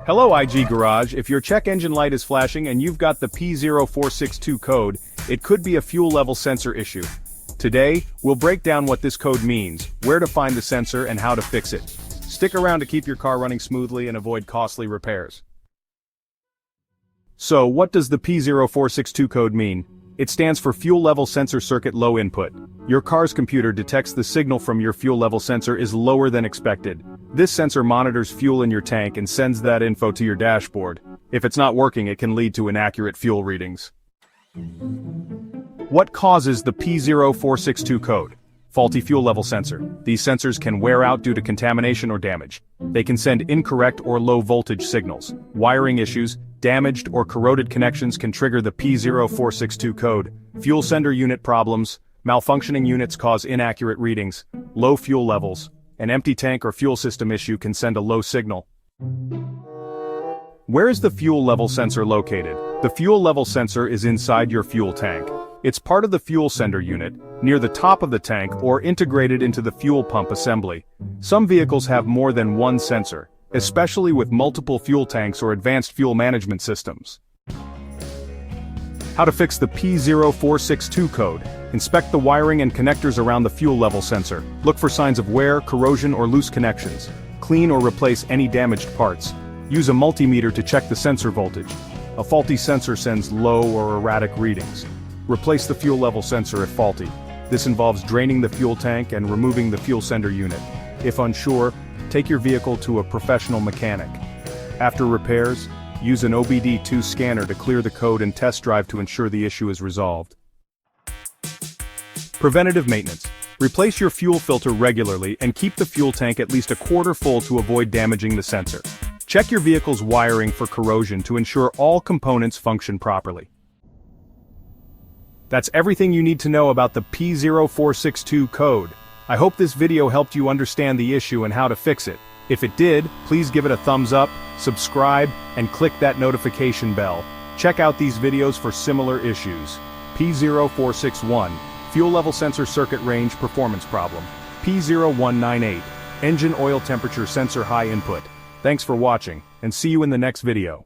Hello IG Garage, if your check engine light is flashing and you've got the P0462 code, it could be a fuel level sensor issue. Today, we'll break down what this code means, where to find the sensor and how to fix it. Stick around to keep your car running smoothly and avoid costly repairs. So, what does the P0462 code mean? It stands for Fuel Level Sensor Circuit Low Input. Your car's computer detects the signal from your fuel level sensor is lower than expected. This sensor monitors fuel in your tank and sends that info to your dashboard. If it's not working, it can lead to inaccurate fuel readings. What causes the P0462 code? Faulty fuel level sensor. These sensors can wear out due to contamination or damage. They can send incorrect or low voltage signals. Wiring issues, damaged or corroded connections can trigger the P0462 code. Fuel sender unit problems. Malfunctioning units cause inaccurate readings. Low fuel levels. An empty tank or fuel system issue can send a low signal. Where is the fuel level sensor located? The fuel level sensor is inside your fuel tank. It's part of the fuel sender unit, near the top of the tank or integrated into the fuel pump assembly. Some vehicles have more than one sensor, especially with multiple fuel tanks or advanced fuel management systems. How to fix the P0462 code. Inspect the wiring and connectors around the fuel level sensor. Look for signs of wear, corrosion, or loose connections. Clean or replace any damaged parts. Use a multimeter to check the sensor voltage. A faulty sensor sends low or erratic readings. Replace the fuel level sensor if faulty. This involves draining the fuel tank and removing the fuel sender unit. If unsure, take your vehicle to a professional mechanic. After repairs, use an OBD-II scanner to clear the code and test drive to ensure the issue is resolved. Preventative maintenance. Replace your fuel filter regularly and keep the fuel tank at least a quarter full to avoid damaging the sensor. Check your vehicle's wiring for corrosion to ensure all components function properly. That's everything you need to know about the P0462 code. I hope this video helped you understand the issue and how to fix it. If it did, please give it a thumbs up, subscribe, and click that notification bell. Check out these videos for similar issues. P0461, Fuel Level Sensor Circuit Range Performance Problem. P0198, Engine Oil Temperature Sensor High Input. Thanks for watching, and see you in the next video.